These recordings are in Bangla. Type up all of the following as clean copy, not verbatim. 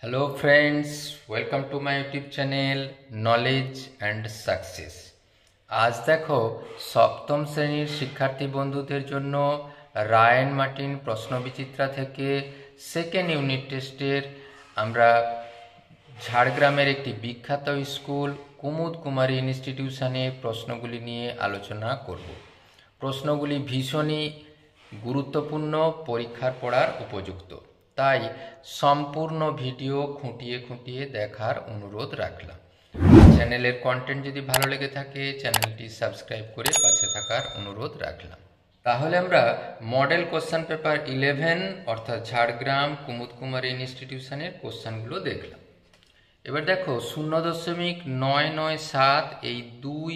Hello friends, welcome to my YouTube channel knowledge and success. আজ দেখো সপ্তম শ্রেণীর শিক্ষার্থী বন্ধুদের জন্য রায়ান মার্টিন প্রশ্নবিচিত্রা থেকে সেকেন্ড ইউনিট টেস্টের আমরা ঝাড়গ্রামের একটি বিখ্যাত স্কুল কুমুদ কুমারী ইনস্টিটিউশনে প্রশ্নগুলি নিয়ে আলোচনা করব। প্রশ্নগুলি ভীষণই গুরুত্বপূর্ণ, পরীক্ষার পড়ার উপযুক্ত, তাই সম্পূর্ণ ভিডিও খুঁটিয়ে খুঁটিয়ে দেখার অনুরোধ রাখলাম। চ্যানেলের কন্টেন্ট যদি ভালো লেগে থাকে চ্যানেলটি সাবস্ক্রাইব করে পাশে থাকার অনুরোধ রাখলাম। তাহলে আমরা মডেল কোশ্চেন পেপার 11 অর্থাৎ ঝাড়গ্রাম কুমুদ কুমারী ইনস্টিটিউশনের কোশ্চেনগুলো দেখলাম। এবার দেখো 0.997 এই 2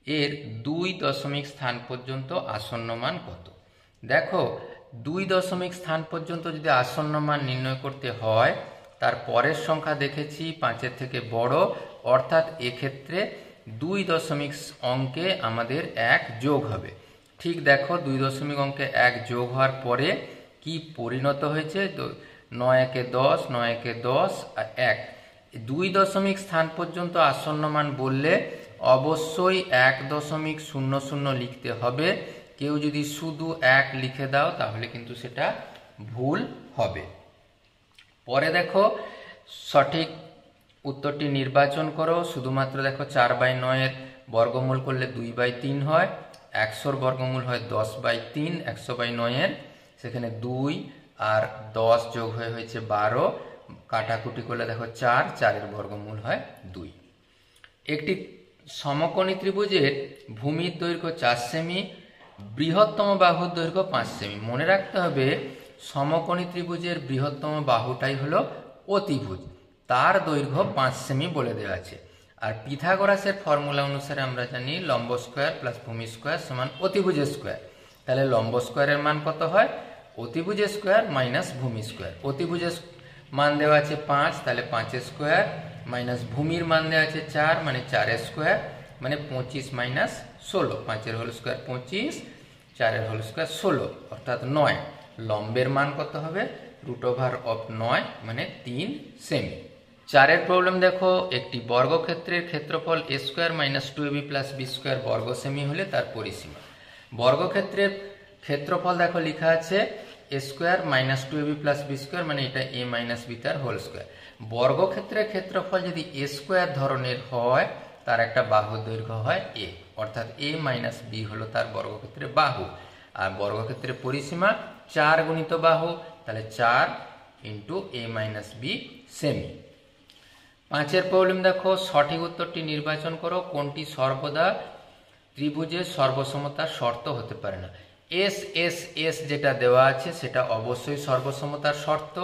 এর 2 দশমিক স্থান পর্যন্ত আসন্ন মান কত। দেখো 2 দশমিক স্থান পর্যন্ত যদি আসন্ন মান নির্ণয় করতে হয়, তার পরের সংখ্যা দেখেছি 5-এর থেকে বড়, অর্থাৎ এক্ষেত্রে 2 দশমিক অঙ্কে আমাদের 1 যোগ হবে। ঠিক দেখো 2 দশমিক অঙ্কে 1 যোগ হওয়ার পরে কি পরিণত হয়েছে, 9-একে 10, 9-একে 10 আর 1। 2 দশমিক স্থান পর্যন্ত আসন্ন মান বললে অবশ্যই 1.00 লিখতে হবে। কেউ যদি শুধু 1 লিখে দাও তাহলে কিন্তু সেটা ভুল হবে। পরে দেখো সঠিক উত্তরটি নির্বাচন করো। শুধুমাত্র দেখো 4/9 এর বর্গমূল করলে 2/3 হয়, 100-র বর্গমূল হয় 10/3, 100/9 এর সেখানে 2 আর 10 যোগ হয়ে হয়েছে 12, কাটাকুটি করলে দেখো 4-4-এর বর্গমূল হয় 2। একটি সমকোণী ত্রিভুজের ভূমির দৈর্ঘ্য 4 সেমি, বৃহত্তম বাহুর দৈর্ঘ্য 5 সেমি। মনে রাখতে হবে সমকোণী ত্রিভুজের বৃহত্তম বাহুটাই হলো অতিভুজ, তার দৈর্ঘ্য 5 সেমি বলে দেওয়া আছে। আর পিথাগোরাসের ফর্মুলা অনুসারে আমরা জানি লম্ব স্কোয়ার প্লাস ভূমি স্কোয়ার সমান অতিভুজের স্কোয়ার। তাহলে লম্ব স্কোয়ারের মান কত হয়? অতিভুজের স্কোয়ার মাইনাস ভূমি স্কোয়ার। অতিভুজের মান দেওয়া আছে 5, তাহলে 5-এর স্কোয়ার মাইনাস ভূমির মান দেওয়া আছে 4, মানে 4-এর স্কোয়ার, মানে 25 মাইনাস 16। 5-এর হোল স্কোয়ার 25, 4-এর হোল স্কোয়ার 16, অর্থাৎ 9। লম্বের মান কত হবে? √9 মানে 3 সেমি। 4-এর প্রবলেম দেখো, একটি বর্গক্ষেত্রের ক্ষেত্রফল a² - 2ab + b² বর্গ সেমি হলে তার পরিসীমা। বর্গক্ষেত্রের ক্ষেত্রফল দেখো লেখা আছে a² - 2ab + b² মানে এটা a - b তার হোল স্কোয়ার। বর্গক্ষেত্রের ক্ষেত্রফল যদি a² ধরনের হয় তার একটা বাহুর দৈর্ঘ্য হয় a, অর্থাৎ a - b হলো তার বর্গক্ষেত্রের বাহু। আর বর্গক্ষেত্রের পরিসীমা 4 গুণিত বাহু, তাহলে 4 × a - b সেমি। 5-এর প্রবলেম দেখো, সঠিক উত্তরটি নির্বাচন করো। কোনটি সর্বদা ত্রিভুজের সর্বসমতার শর্ত হতে পারে না? এস যেটা দেওয়া আছে সেটা অবশ্যই সর্বসমতার শর্ত।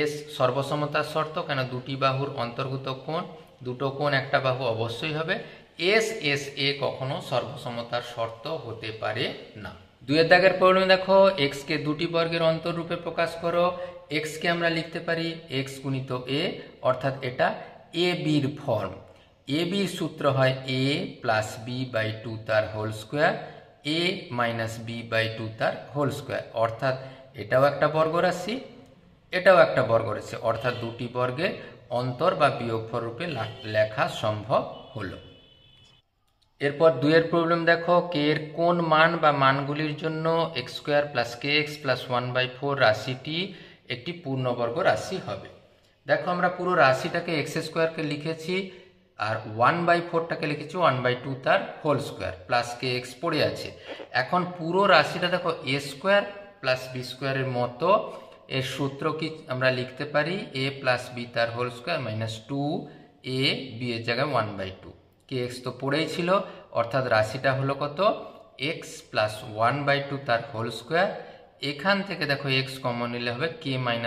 এস সর্বসমতার শর্ত, কেন? দুটি বাহুর অন্তর্গত কোণ, দুটো কোণ একটা বাহু অবশ্যই হবে। এ কখনো সর্বসমতার শর্ত হতে পারে না। 2-এর দাগের প্রবলেম দেখো, এক্স কে দুটি বর্গের অন্তররূপে প্রকাশ করো। এক্স কে আমরা লিখতে পারি এক্স গুণিত এ, অর্থাৎ এটা এ বির ফর্ম। এ বির সূত্র হয় a + b/2 তার হোল স্কোয়ার, a - b/2 তার হোল স্কোয়ার, অর্থাৎ এটাও একটা বর্গরাশি, এটাও একটা বর্গরাশি, অর্থাৎ দুটি বর্গের অন্তর বা বিয়োগফল রূপে লেখা সম্ভব হলো। এরপর 2-এর প্রবলেম দেখো, কে এর কোন মান বা মানগুলির জন্য x² + kx + 1/4 রাশিটি একটি পূর্ণবর্গ রাশি হবে। দেখো আমরা পুরো রাশিটাকে x² কে লিখেছি আর 1/4টাকে লিখেছি 1/2 তার হোল স্কোয়ার, প্লাস kx পড়ে আছে। এখন পুরো রাশিটা দেখো a² + b² এর মতো। এর সূত্র কি আমরা লিখতে পারি a + b তার হোল স্কোয়ার -2ab এর জায়গায় 1/2। kx তো পড়েই ছিল, অর্থাৎ রাশিটা হলো কত? x + 1/2 তার হোল স্কোয়ার। এখান থেকে দেখো x কমন নিলে হবে k - 1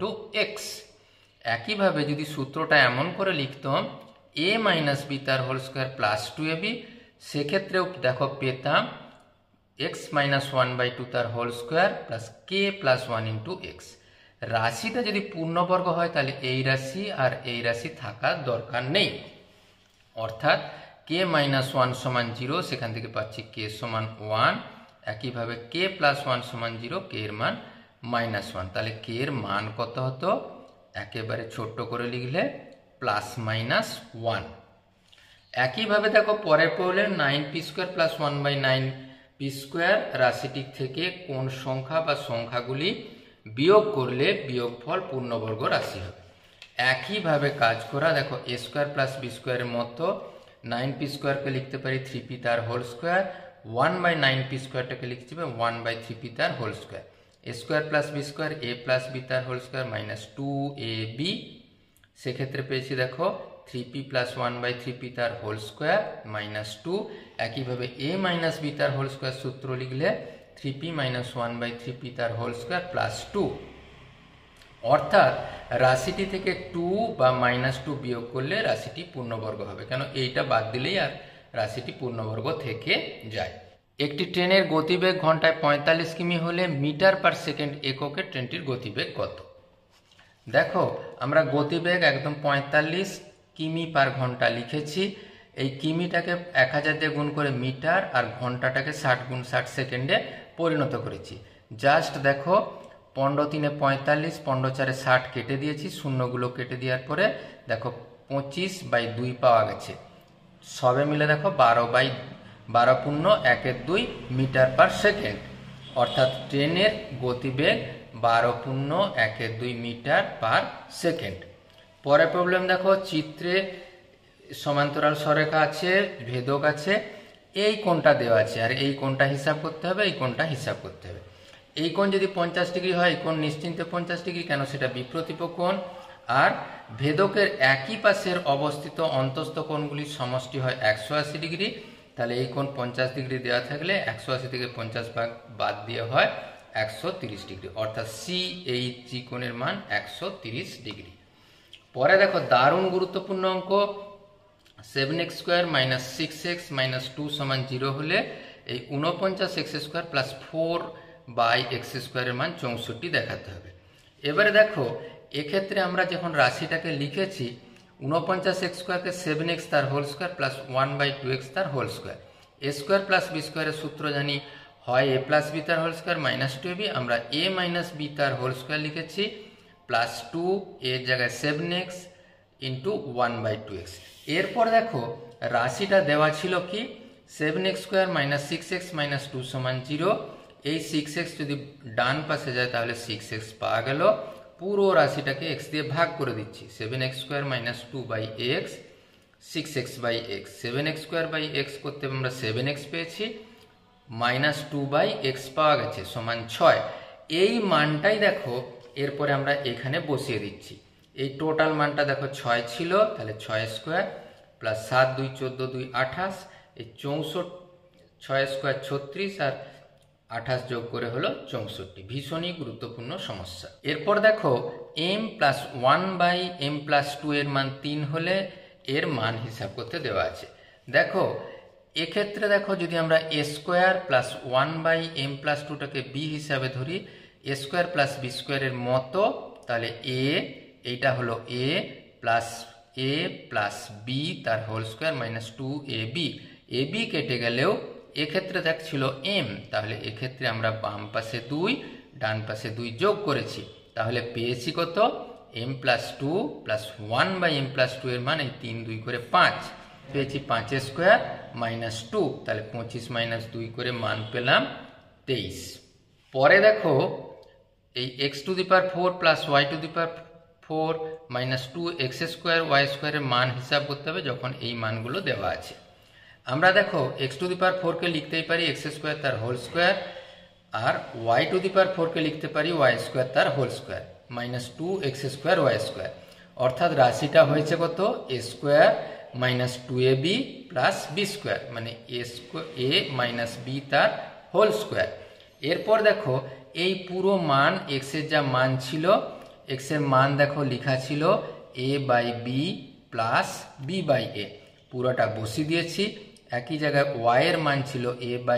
× x। একইভাবে যদি সূত্রটা এমন করে লিখতাম a - b তার হোল স্কোয়ার + 2ab, সেক্ষেত্রেও দেখো পেতাম x - 1/2 তার হোল স্কোয়ার + k + 1 × x। রাশিটা যদি পূর্ণবর্গ হয় তাহলে এই রাশি আর এই রাশি থাকার দরকার নেই, অর্থাৎ k - 1 = 0, সেখান থেকে পাচ্ছি k = 1। একইভাবে k + 1 = 0, k এর মান -1। তাহলে কে এর মান কত হতো? একেবারে ছোট্ট করে লিখলে +-1। একইভাবে দেখো পরের প্রবলেম 9p² + 1/9p² রাশিটি থেকে কোন সংখ্যা বা সংখ্যাগুলি বিয়োগ করলে বিয়োগফল পূর্ণবর্গ রাশি হবে। একইভাবে কাজ করা, দেখো a² + b² এর মতো 9p² লিখতে পারি 3p তার হোল স্কোয়ার, 1/9p² লিখতে পারি 1/3p তার whole square. a² + b² a + b তার হোল স্কোয়ার -2ab। সেক্ষেত্রে পেয়েছি দেখো 3p + 1/3p তার হোল স্কোয়ার -2। একইভাবে a - b তার হোল স্কোয়ার সূত্র লিখলে 3p - 1/3p তার হোল স্কোয়ার +2। অর্থাৎ রাশিটি থেকে 2 বা -2 বিয়োগ করলে রাশিটি পূর্ণবর্গ হবে, কেন এইটা বাদ দিলেই আর রাশিটি পূর্ণবর্গ থেকে যায়। একটি ট্রেনের গতিবেগ ঘন্টায় 45 কিমি হলে মিটার/সেকেন্ড এককে ট্রেনটির গতিবেগ কত? দেখো আমরা গতিবেগ একদম 45 কিমি/ঘন্টা লিখেছি। এই কিমিটাকে 1000 দিয়ে গুণ করে মিটার আর ঘন্টাটাকে 60 × 60 সেকেন্ডে পরিণত করেছি। জাস্ট দেখো 15×3 = 45, 15×4 = 60 কেটে দিয়েছি, শূন্যগুলো কেটে দেওয়ার পরে দেখো 25/2 পাওয়া গেছে। সবে মিলে দেখো 12/12 মিটার/সেকেন্ড। অর্থাৎ ট্রেনের গতিবেগ 12.12 মিটার/সেকেন্ড। পরের প্রবলেম দেখো, চিত্রে সমান্তরাল সরেখা আছে, ভেদক আছে, এই কোণটা দেওয়া আছে আর এই কোণটা হিসাব করতে হবে, এই কোণটা হিসাব করতে হবে। এই কোণ যদি 50 ডিগ্রি হয়, এই কোণ নিশ্চিন্তে 50 ডিগ্রি, কেন সেটা বিপ্রতীপ কোণ। আর ভেদকের একই পাশের অবস্থিত অন্তস্থ কোণগুলির সমষ্টি হয় 180 ডিগ্রি। তাহলে এই কোণ 50 ডিগ্রি দেওয়া থাকলে 180 থেকে 50 ভাগ বাদ দিয়ে হয় 130 ডিগ্রি। অর্থাৎ CHG কোণের মান 130 ডিগ্রি। পরে দেখো দারুণ গুরুত্বপূর্ণ অঙ্ক, 7x² - 6x - 2 = 0 হলে এই 49x² + 4/x² এর মান 64 দেখাতে হবে। এবারে দেখো এক্ষেত্রে আমরা যখন রাশিটাকে লিখেছি 49x² কে 7x তার হোল স্কোয়ার + 1/2x তার হোল স্কোয়ার। a² + b² এর সূত্র জানি, হয় a + b তার হোল স্কোয়ার -2ab, আমরা a - b তার হোল স্কোয়ার লিখেছি +2 এর জায়গায় 7x × 1/2x। এরপর দেখো রাশিটা দেওয়া ছিল কি 7x² - 6x - 2 = 0। এই 6x যদি ডান পাশে যায় তাহলে 6x পাওয়া গেল। পুরো রাশিটাকে x দিয়ে ভাগ করে দিচ্ছি, 7x² - 2/x 6x/x। 7x²/x করতে আমরা 7x পেয়েছি, -2/x পাওয়া গেছে =6। এই মানটাই দেখো এরপরে আমরা এখানে বসিয়ে দিচ্ছি। এই টোটাল মানটা দেখো 6 ছিল, তাহলে 6² + 7 × 2 = 14, 2 = 28, এই 64, 6² 36 আর 28 যোগ করে হলো 64। ভীষণই গুরুত্বপূর্ণ সমস্যা। এরপর দেখো m + 1/m+2 এর মান 3 হলে এর মান হিসাব করতে দেওয়া আছে। দেখো এক্ষেত্রে দেখো যদি আমরা a² + 1/m+2টাকে b হিসাবে ধরি, a² + b² এর মতো, তাহলে a, এইটা হলো a + b তার হোল স্কোয়ার -2ab। ab কেটে গেলেও এক্ষেত্রে দেখছিল m, তাহলে এক্ষেত্রে আমরা বাম পাশে 2 ডান পাশে 2 যোগ করেছি, তাহলে পেয়েছি কত m+2 + 1/m+2 এর মান এই 3 2 করে 5 পেয়েছি, 5² - 2, তাহলে 25 - 2 করে মান পেলাম 23। পরে দেখো এই x⁴ + y⁴ - 2x² y² এর মান হিসাব করতে হবে যখন এই মানগুলো দেওয়া আছে। আমরা দেখো x⁴ কে লিখতেই পারি x² তার হোল স্কোয়ার, আর y⁴ কে লিখতে পারি y² তার হোল স্কোয়ার -2x² y²। অর্থাৎ রাশিটা হয়েছে কত a² - 2ab + b², মানে a - b তার হোল স্কোয়ার। এরপর দেখো এই পুরো মান x এর যা মান ছিল, x এর মান দেখো লেখা ছিল a/b + b/a, পুরোটা বসিয়ে দিয়েছি। একই জায়গায় y এর মান ছিল a/b -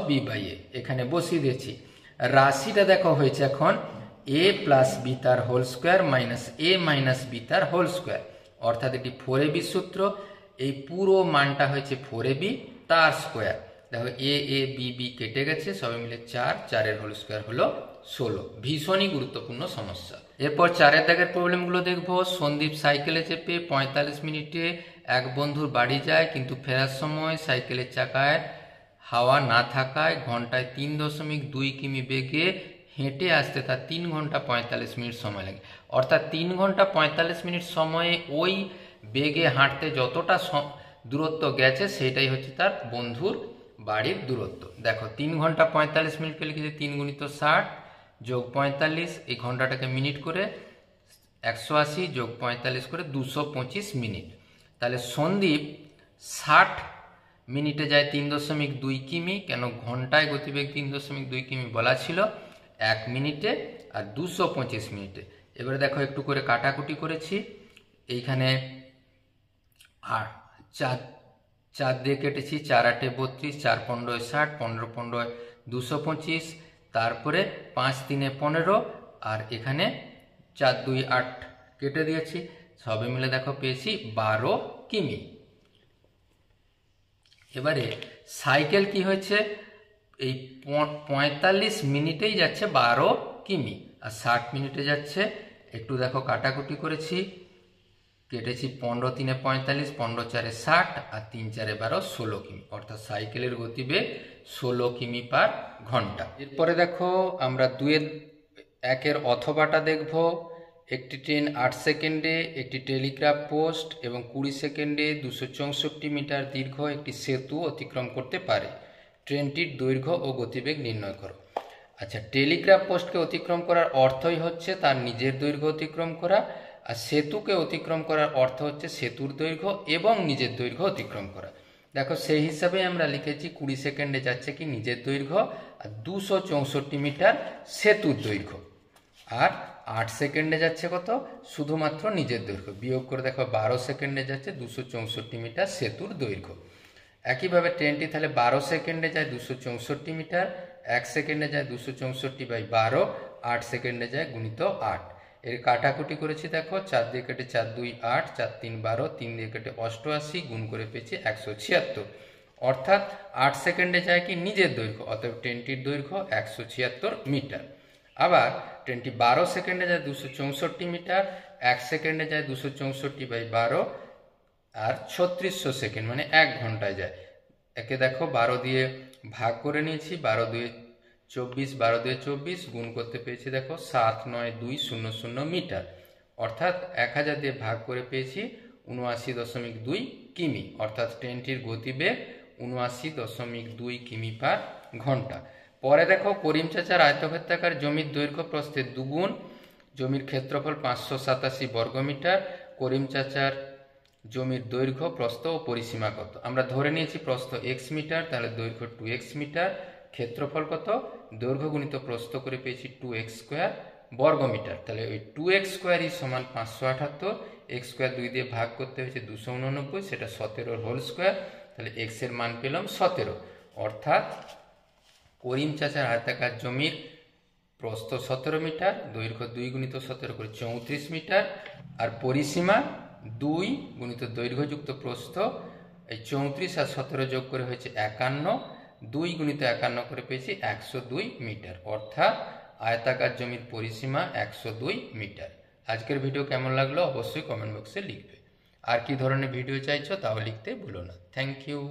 b/a, এখানে বসিয়ে দিয়েছি। রাশিটা দেখো হয়েছে এখন a + b তার হোল স্কোয়ার - a - b তার হোল স্কোয়ার। অর্থাৎ এটি 4ab সূত্র, এই পুরো মানটা হয়েছে 4ab তার স্কোয়ার। দেখো এ এ বি বি কেটে গেছে, সবাই মিলে 4, 4-এর হোল স্কোয়ার হলো 16। ভীষণই গুরুত্বপূর্ণ সমস্যা। এরপর 4-এর দাগের প্রবলেমগুলো দেখবো। সন্দীপ সাইকেলে চেপে 45 মিনিটে এক বন্ধুর বাড়ি যায়, কিন্তু ফেরার সময় সাইকেলের চাকায় হাওয়া না থাকায় ঘন্টায় 3.2 কিমি বেগে হেঁটে আসতে তার 3 ঘন্টা 45 মিনিট সময় লাগে। অর্থাৎ 3 ঘন্টা 45 মিনিট সময়ে ওই বেগে হাঁটতে যতটা দূরত্ব গেছে সেটাই হচ্ছে তার বন্ধুর বাড়ির দূরত্ব। দেখো 3 ঘন্টা 45 মিনিটকে লিখেছে 3 গুণিত 60 যোগ 45, এই ঘন্টাটাকে মিনিট করে 180 যোগ 45 করে 225 মিনিট। তাহলে সন্দীপ 60 মিনিটে যায় 3.2 কিমি। কেন ঘন্টায় গতিবেগ 3.2 কিমি বলা ছিল, 1 মিনিটে আর 225 মিনিটে। এবারে দেখো একটু করে কাটাকুটি করেছি। এইখানে 4 দিয়ে কেটেছি, 4-8 32, 4-15 60, 15-15 225, তারপরে 5-3 15, আর এখানে 4-2 8 কেটে দিয়েছি। সবে মিলে দেখো পেয়েছি 12 কিমি। এবারে সাইকেল কি হয়েছে, এই 45 মিনিটেই যাচ্ছে 12 কিমি, আর 60 মিনিটে যাচ্ছে। একটু দেখো কাটাকুটি করেছি, কেটেছি 15-3 45, 15-4 60, আর 3-4 12, 16 কিমি। অর্থাৎ সাইকেলের গতিবেগ 16 কিমি পার ঘন্টা। এরপরে দেখো আমরা 2-1-এর অথবাটা দেখব। একটি ট্রেন 8 সেকেন্ডে একটি টেলিগ্রাফ পোস্ট এবং 20 সেকেন্ডে 264 মিটার দীর্ঘ একটি সেতু অতিক্রম করতে পারে। ট্রেনটির দৈর্ঘ্য ও গতিবেগ নির্ণয় করো। আচ্ছা, টেলিগ্রাফ পোস্টকে অতিক্রম করার অর্থই হচ্ছে তার নিজের দৈর্ঘ্য অতিক্রম করা, আর সেতুকে অতিক্রম করার অর্থ হচ্ছে সেতুর দৈর্ঘ্য এবং নিজের দৈর্ঘ্য অতিক্রম করা। দেখো সেই হিসাবে আমরা লিখেছি 20 সেকেন্ডে যাচ্ছে কি নিজের দৈর্ঘ্য, আর 264 মিটার সেতুর দৈর্ঘ্য। আর 8 সেকেন্ডে যাচ্ছে কত, শুধুমাত্র নিজের দৈর্ঘ্য। বিয়োগ করে দেখো 12 সেকেন্ডে যাচ্ছে 264 মিটার সেতুর দৈর্ঘ্য। একইভাবে ট্রেনটি তাহলে 12 সেকেন্ডে যায় 264 মিটার, 1 সেকেন্ডে যায় 264/12, 8 সেকেন্ডে যায় গুণিত 8। এর কাটাকুটি করেছি, দেখো 4 দিয়ে কেটে 4-2 8, 4-3 12, 3 দিয়ে কেটে 88, গুণ করে পেয়েছি 176। অর্থাৎ 8 সেকেন্ডে যায় কি নিজের দৈর্ঘ্য, অতএব ট্রেনটির দৈর্ঘ্য 176 মিটার। আবার ট্রেনটি 12 সেকেন্ডে যায় 264 মিটার, 1 সেকেন্ডে যায় 264/12, আর 3600 সেকেন্ড মানে 1 ঘন্টায় যায়। একে দেখো 12 দিয়ে ভাগ করে নিয়েছি, 12-2 24, 12-2 24, গুণ করতে পেয়েছি দেখো 79200 মিটার। অর্থাৎ 1000 দিয়ে ভাগ করে পেয়েছি 79.2 কিমি। অর্থাৎ ট্রেনটির গতিবেগ 79.2 কিমি পার ঘন্টা। পরে দেখো করিম চাচার আয়তক্ষেত্রাকার জমির দৈর্ঘ্য প্রস্থের দুগুণ, জমির ক্ষেত্রফল 587 বর্গমিটার। করিম চাচার জমির দৈর্ঘ্য, প্রস্থ ও পরিসীমা কত? আমরা ধরে নিয়েছি প্রস্থ x মিটার, তাহলে দৈর্ঘ্য 2x মিটার, ক্ষেত্রফল কত, দৈর্ঘ্য গুণিত প্রস্থ করে পেয়েছি 2x স্কোয়ার বর্গমিটার। তাহলে ওই 2x স্কোয়ারই সমান 578, x স্কোয়ার 2 দিয়ে ভাগ করতে হয়েছে 289, সেটা 17-এর হোল স্কোয়ার। তাহলে x এর মান পেলাম 17। অর্থাৎ করিম চাচার আয়তাকার জমির প্রস্থ 17 মিটার, দৈর্ঘ্য 2 গুণিত 17 করে 34 মিটার, আর পরিসীমা 2 গুণিত দৈর্ঘ্য যুক্ত প্রস্থ, এই 34 আর 17 যোগ করে হয়েছে 51, 2 গুণিত 51 করে পেয়েছি 102 মিটার। অর্থাৎ আয়তাকার জমির পরিসীমা 102 মিটার। আজকের ভিডিও কেমন লাগলো অবশ্যই কমেন্ট বক্সে লিখবে। আর কি ধরনের ভিডিও চাইছো তাও লিখতে ভুলো না। Thank you.